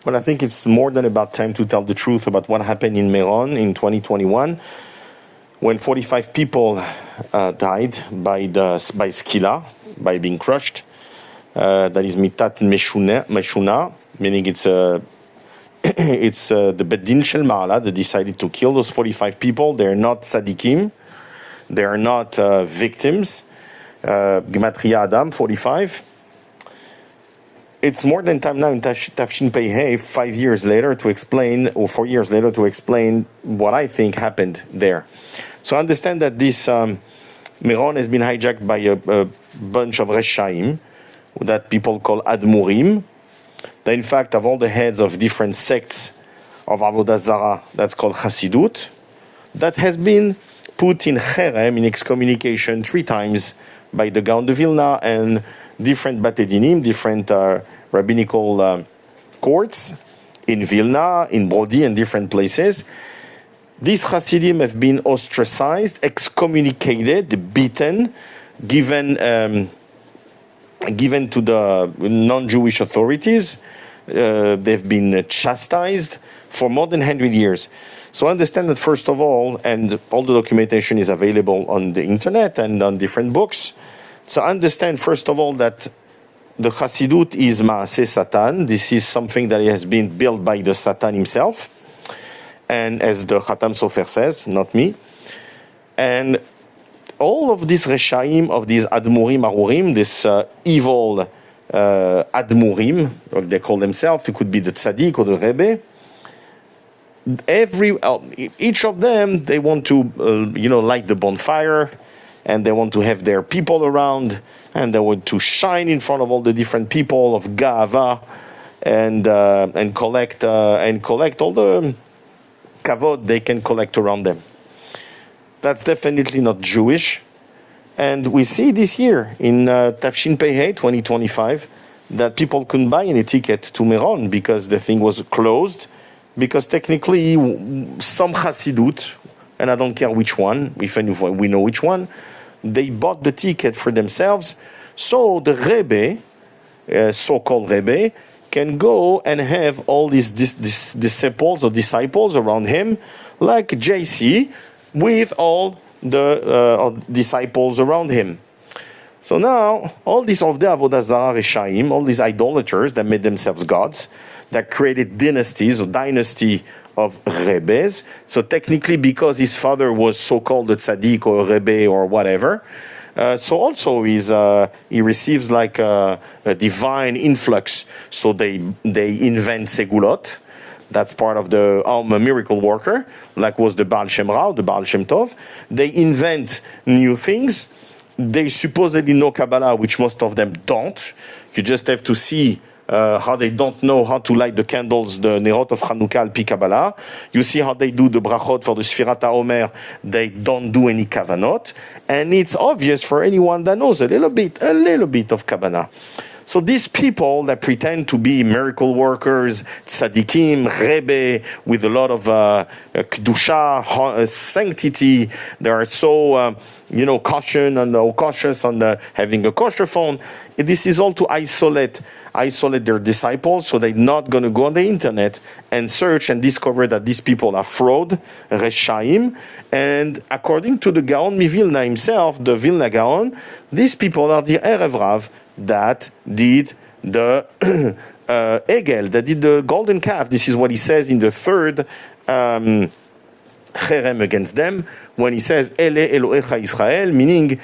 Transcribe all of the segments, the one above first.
Well, I think it's more than about time to tell the truth about what happened in Meron in 2021, when 45 people died by skila, by being crushed. That is mitat meshuna, meaning it's the bedin shel ma'ala that decided to kill those 45 people. They're not tzadikim, they are not victims. Gematria Adam 45. It's more than time now in Tafshin Pei Hey, 5 years later to explain, or 4 years later to explain what I think happened there. So understand that this meron has been hijacked by a bunch of reshayims that people call Admurim. They in fact have all the heads of different sects of avoda zara that's called Chassidut, that has been put in cherem, in excommunication 3 times by the Gaon de Vilna and different batedinim, different rabbinical courts in Vilna, in Brody, and different places. These Chassidim have been ostracized, excommunicated, beaten, given to the non-Jewish authorities. They've been chastised for more than 100 years. So understand that first of all, and all the documentation is available on the internet and on different books. So understand first of all that the Chassidut is Maaseh Satan. This is something that has been built by the Satan himself. And as the Khatam Sofer says, not me. And all of these reshayim, of these Admurim, Arurim, this evil Admurim, like they call themselves, it could be the Tzaddik or the Rebbe. Each of them, they want to, light the bonfire, and they want to have their people around, and they want to shine in front of all the different people of gaava, and collect all the kavod they can collect around them. That's definitely not Jewish. And we see this year in Tafshin Pei Hey 2025 that people couldn't buy any ticket to Meron because the thing was closed, because technically some Chassidut, and I don't care which one, if we know which one, they bought the ticket for themselves, so the Rebbe, so-called Rebbe, can go and have all these disciples around him, like JC, with all the disciples around him. So now, all these of the avoda zara reshayim, all these idolaters that made themselves gods, that created dynasties or dynasty of Rebbes. So technically, because his father was so-called a tzaddik or a Rebbe or whatever, so also he receives like a divine influx. So they invent segulot. That's part of the miracle worker, like was the Baal Shem Ra, the Baal Shem Tov. They invent new things. They supposedly know Kabbalah, which most of them don't. You just have to see how they don't know how to light the candles, the nerot of Chanukah al-pi Kabbalah. You see how they do the brachot for the Sfirat HaOmer. They don't do any kavanot. And it's obvious for anyone that knows a little bit of Kabbalah. So these people that pretend to be miracle workers, tzaddikim, rebbe, with a lot of kedusha, sanctity, they are so cautious on having a kosher phone. This is all to isolate their disciples, so they're not going to go on the internet and search and discover that these people are fraud, reshayim. And according to the Gaon Mivilna himself, the Vilna Gaon, these people are the Erev Rav that did the egel, that did the golden calf. This is what he says in the third cherem against them, when he says Ele Elohecha Israel, meaning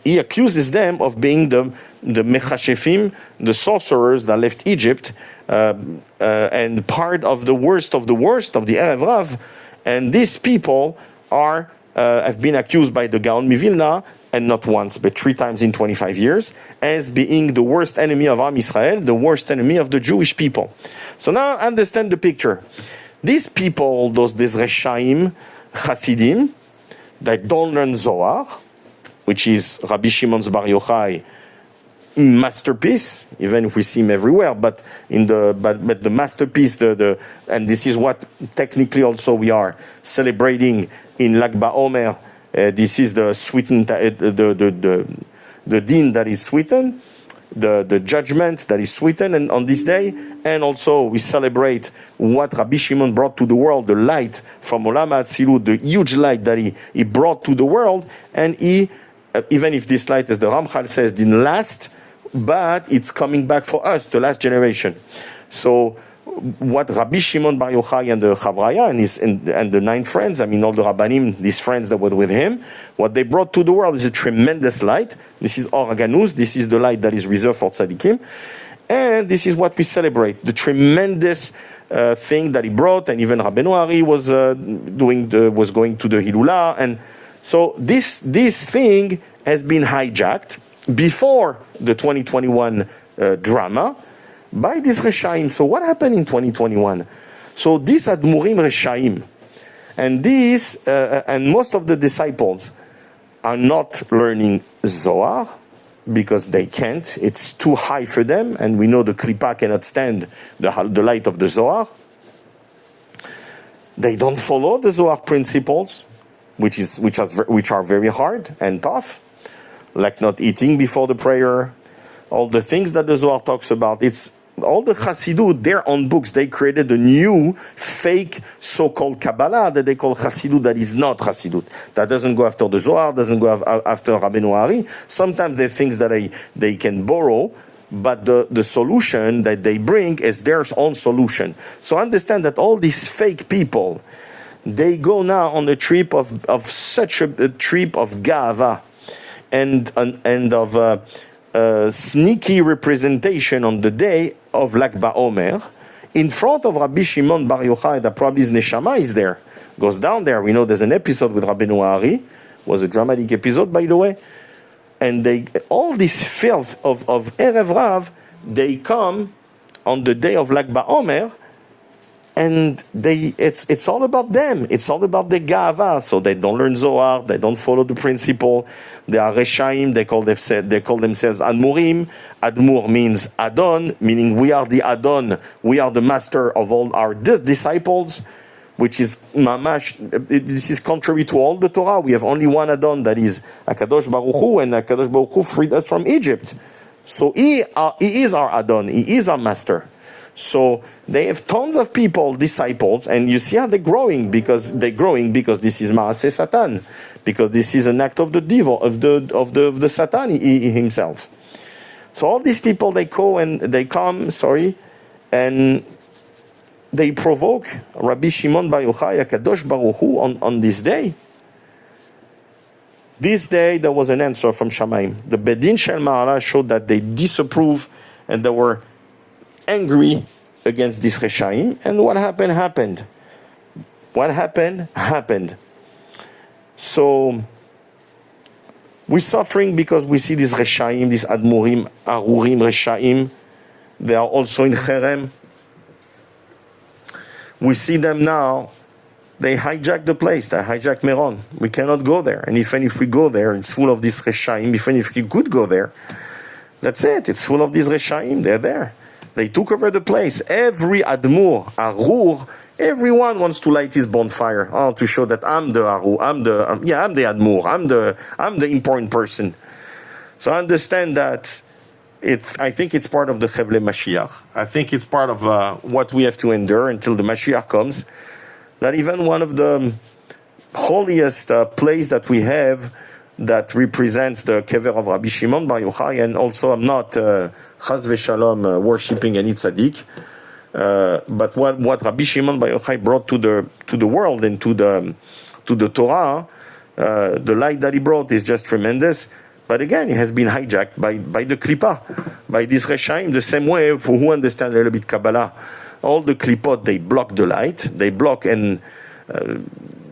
he accuses them of being the mechashefim, the sorcerers that left Egypt, and part of the worst of the Erev Rav. And these people have been accused by the Gaon Mivilna, and not once, but 3 times in 25 years, as being the worst enemy of Am Israel, the worst enemy of the Jewish people. So now understand the picture. These people, these Reshaim, Chassidim, that don't learn Zohar, which is Rabbi Shimon's Bar Yochai masterpiece, even if we see him everywhere, but the masterpiece, and this is what technically also we are celebrating in Lag Baomer. This is the sweetened, the din that is sweetened. the judgment that is sweetened and on this day, and also we celebrate what Rabbi Shimon brought to the world, the light from Olam HaAtzilut, the huge light that he brought to the world, and he, even if this light, as the Ramchal says, didn't last, but it's coming back for us, the last generation. So what Rabbi Shimon Bar Yochai and the Chavraya and the 9 friends, I mean all the Rabbanim, these friends that were with him, what they brought to the world is a tremendous light. This is Or Ganuz, this is the light that is reserved for Tzadikim. And this is what we celebrate, the tremendous thing that he brought, and even Rabbeinu Ari was going to the Hilula. And so this thing has been hijacked before the 2021 drama, by this reshayims. So what happened in 2021? So these Admurims reshayims, and these and most of the disciples are not learning zohar because they can't. It's too high for them, and we know the klipa cannot stand the light of the zohar. They don't follow the zohar principles, which are very hard and tough, like not eating before the prayer. All the things that the Zohar talks about, it's all the Chassidut, their own books, they created a new fake so-called Kabbalah that they call Chassidut, that is not Chassidut. That doesn't go after the Zohar, doesn't go after Rabbeinu Ari. Sometimes there are things that they can borrow, but the solution that they bring is their own solution. So understand that all these fake people, they go now on a trip of such a trip of gaava and of sneaky representation on the day of Lag Baomer in front of Rabbi Shimon Bar Yochai, that probably his neshama is there, goes down there. We know there's an episode with Rabbeinu Ari, was a dramatic episode, by the way, and all this filth of Erev Rav, they come on the day of Lag Baomer, and it's all about them. It's all about the gaava. So they don't learn Zohar. They don't follow the principle. They are reshayims. They call themselves Admurim. Admur means Adon, meaning we are the Adon. We are the master of all our disciples, which is mamash. This is contrary to all the Torah. We have only one Adon, that is hakadosh Baruch Hu, and hakadosh Baruch Hu freed us from Egypt. So he is our Adon. He is our master. So they have tons of people, disciples, and you see how they're growing because this is Maaseh Satan, because this is an act of the devil, of the Satan himself. So all these people, they come, and they provoke Rabbi Shimon Bar Yochai, hakadosh Baruch Hu, on this day. This day there was an answer from Shemaim. The Bedin Shel Ma'ala showed that they disapprove and they were angry against this reshaim, and what happened. What happened. So we're suffering because we see these reshaim, these admurim, arurim reshaim. They are also in cherem. We see them now. They hijack the place. They hijack Meron. We cannot go there. And even if we go there, it's full of this reshaim. Even if we could go there, that's it. It's full of these reshaim. They're there. They took over the place. Every admur, arur, everyone wants to light his bonfire to show that I'm the arur, I'm the admur, I'm the important person. So understand that I think it's part of the Chevle Mashiach. I think it's part of what we have to endure until the Mashiach comes. That even one of the holiest place that we have, that represents the kever of Rabbi Shimon Bar Yochai, and also I'm not chas v'shalom worshipping any tzaddik, but what Rabbi Shimon Bar Yochai brought to the world and to the Torah, the light that he brought is just tremendous. But again, it has been hijacked by the klipa, by this reshaim, the same way for who understand a little bit Kabbalah. All the klipot, they block the light, they block, and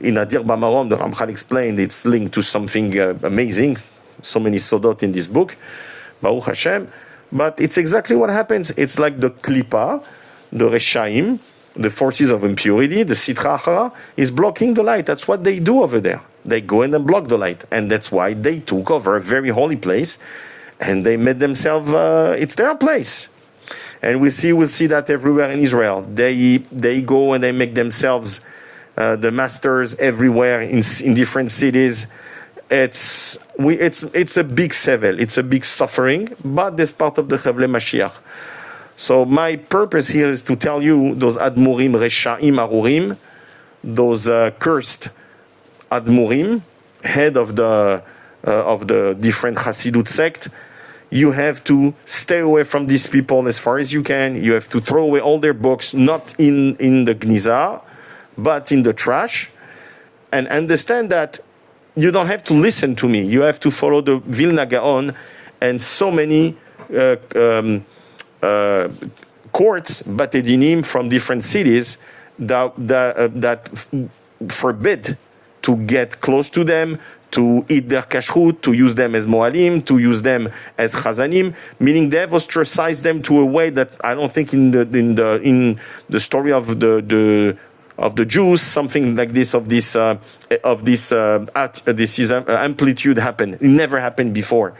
in Adir Bamarom, the Ramchal explained it's linked to something amazing. So many sodot in this book, Baruch Hashem. But it's exactly what happens. It's like the klipa, the reshaim, the forces of impurity, the sitra achara, is blocking the light. That's what they do over there. They go in and block the light. And that's why they took over a very holy place, and they made themselves, it's their place. And we see that everywhere in Israel. They go and they make themselves the masters everywhere in different cities. it's a big sevel, it's a big suffering, but that's part of the Chavle Mashiach. So my purpose here is to tell you those Admurim, Reshayim, Arurim, those cursed Admurim, head of the different Chassidut sect. You have to stay away from these people as far as you can. You have to throw away all their books, not in the Gniza, but in the trash, and understand that you don't have to listen to me. You have to follow the Vilna Gaon and so many courts, batedinim from different cities that forbid to get close to them, to eat their kashrut, to use them as moalim, to use them as chazanim, meaning they have ostracized them to a way that I don't think in the story of the Jews something like this this amplitude happened. It never happened before.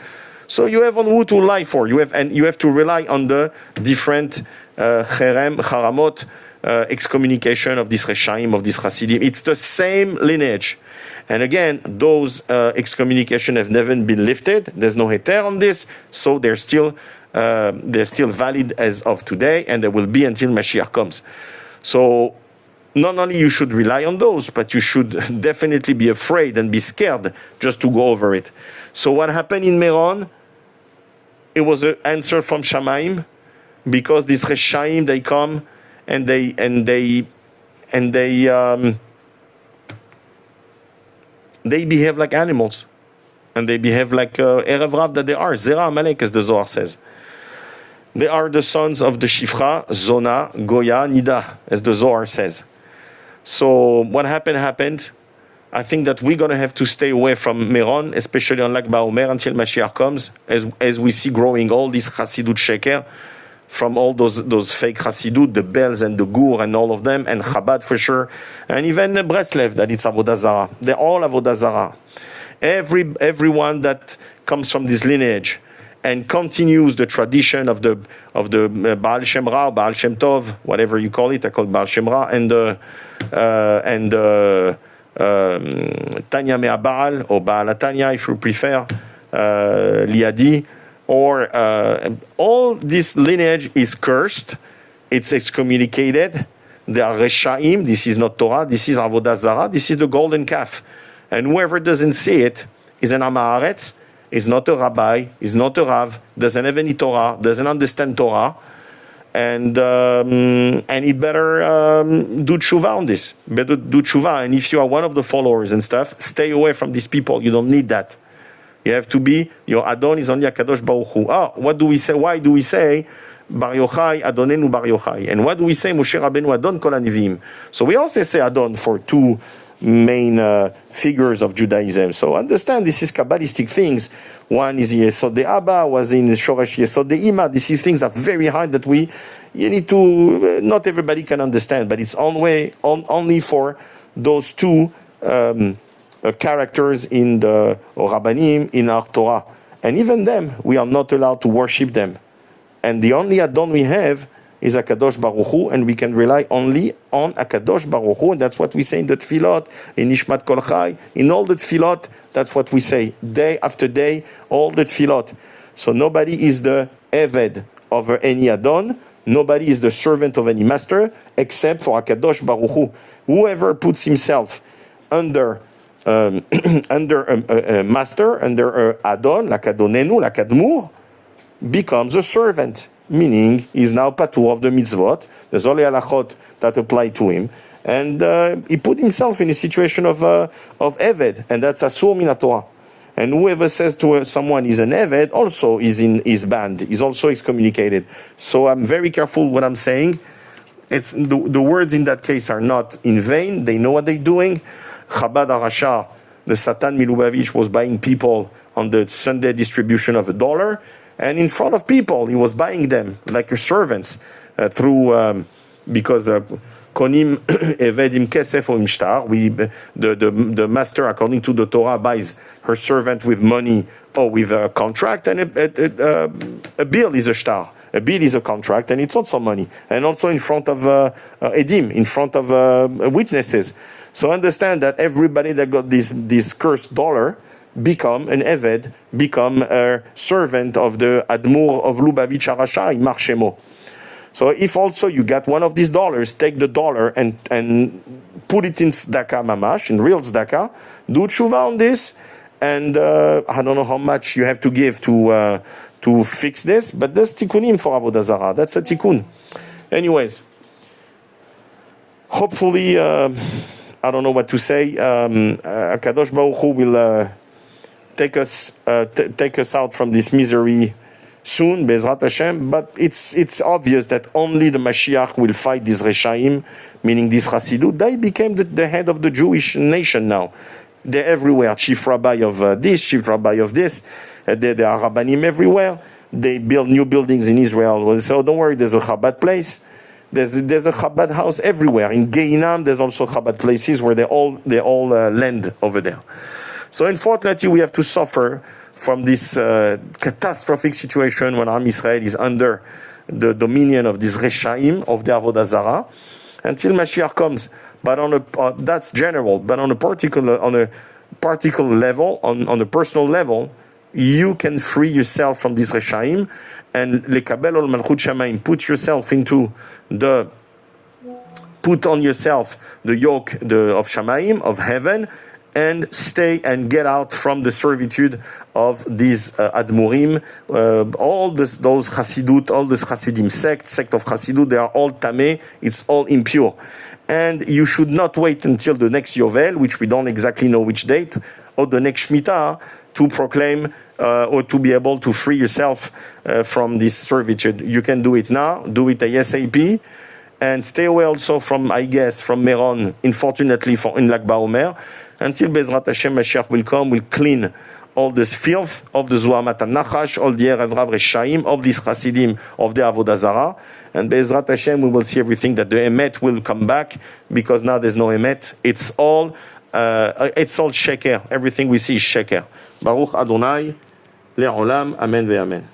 So you have on who to lie for. You have to rely on the different charamot, excommunication of this reshaim, of this Chassidim. It's the same lineage. And again, those excommunication have never been lifted. There's no heter on this, so they're still valid as of today, and they will be until Mashiach comes. So not only you should rely on those, but you should definitely be afraid and be scared just to go over it. So what happened in Meron? It was an answer from Shemaim, because these reshaim, they come and they behave like animals, and they behave like Erev Rav that they are. Zara Amalek, as the Zohar says. They are the sons of the Shifra, Zona, Goya, Nida, as the Zohar says. So what happened. I think that we're going to have to stay away from Meron, especially on Lag Baomer, until Mashiach comes, as we see growing all these Chassidut sheker from all those fake Chassidut, the bells and the gur and all of them, and Chabad for sure, and even Breslev, that it's avoda zara. They're all avoda zara. Everyone that comes from this lineage and continues the tradition of the Baal Shem Ra, Baal Shem Tov, whatever you call it, I call it Baal Shem Ra, and Tanya Mea Baal, or Baal Tanya if you prefer, Liadi, or all this lineage is cursed, it's excommunicated, they are reshaim, this is not Torah, this is avoda zara, this is the golden calf. And whoever doesn't see it is an Amaretz, is not a rabbi, is not a Rav, doesn't have any Torah, doesn't understand Torah, and he better do tshuva on this. Better do tshuva. And if you are one of the followers and stuff, stay away from these people. You don't need that. You have to be, your Adon is only hakadosh Baruch Hu. What do we say? Why do we say Bar Yochai, Adonenu Bar Yochai? And what do we say? Moshe Rabbeinu Adon Kol HaNeviim. So we also say Adon for two main figures of Judaism. So understand, this is Kabbalistic things. One is Yesod de Abba, was in Shoresh Yesod de Yimah. These things are very hard that you need to, not everybody can understand, but it's only for those two characters in the Rabbanim, in our Torah. And even them, we are not allowed to worship them. And the only Adon we have is hakadosh Baruch Hu, and we can rely only on hakadosh Baruch Hu, and that's what we say in the Tfilot, in Nishmat Kol Chai, in all the Tfilot, that's what we say, day after day, all the Tfilot. So nobody is the Eved over any Adon, nobody is the servant of any master, except for hakadosh Baruch Hu. Whoever puts himself under a master, under a Adon, like Adonenu, like Admur, becomes a servant, meaning he's now patur of the mitzvot. There's only halachot that apply to him, and he put himself in a situation of eved, and that's asur min Torah. And whoever says to someone he's an eved also is banned. He's also excommunicated. So I'm very careful what I'm saying. It's the words in that case are not in vain. They know what they're doing. Chabad Arasha, the Satan Milubavitch, was buying people on the Sunday distribution of $1. And in front of people, he was buying them like servants through, because konim evedim kesef o imshtar. The master, according to the Torah, buys her servant with money or with a contract, and a bill is a shtar. A bill is a contract, and it's also money, and also in front of edim, in front of witnesses. So understand that everybody that got this cursed $, become an Eved, become a servant of the Admur of Lubavitch Arasha, Yimah Shemo. So if also you got one of these dollars, take the dollar and put it in tzedakah mamash, in real tzedakah, do tshuva on this, and I don't know how much you have to give to fix this, but there's tikkunim for avoda zara. That's a tikkun. Anyways, hopefully, I don't know what to say. Hakadosh Baruch Hu will take us out from this misery soon, Bezrat Hashem, but it's obvious that only the Mashiach will fight this reshayim, meaning this Chassidut. They became the head of the Jewish nation now. They're everywhere, chief rabbi of this, chief rabbi of this. There are rabbanim everywhere. They build new buildings in Israel. So don't worry, there's a Chabad place. There's a Chabad house everywhere. In Geinam, there's also Chabad places where they all land over there. So unfortunately, we have to suffer from this catastrophic situation when Am Yisrael is under the dominion of this reshaim, of the avoda zara, until Mashiach comes. But that's general. But on a particular level, on a personal level, you can free yourself from this reshaim and lekabel ol malchut shamayim. Put on yourself the yoke of shamayim, of heaven, and stay and get out from the servitude of these Admurim. All those Chassidut, all those Chassidim sect of Chassidut, they are all tameh, it's all impure. And you should not wait until the next Yovel, which we don't exactly know which date, or the next Shemitah, to proclaim or to be able to free yourself from this servitude. You can do it now, do it ASAP, and stay away also from, I guess, from meron, unfortunately, in Lag Baomer, until Bezrat Hashem Mashiach will come, will clean all this filth of the Zuamat Nachash, all the Erev Reshayim, of these Chassidim, of the avoda zara, and Bezrat Hashem we will see everything, that the emet will come back, because now there's no emet. It's all sheker. Everything we see is sheker. Baruch Adonai le'olam, amen ve'amen.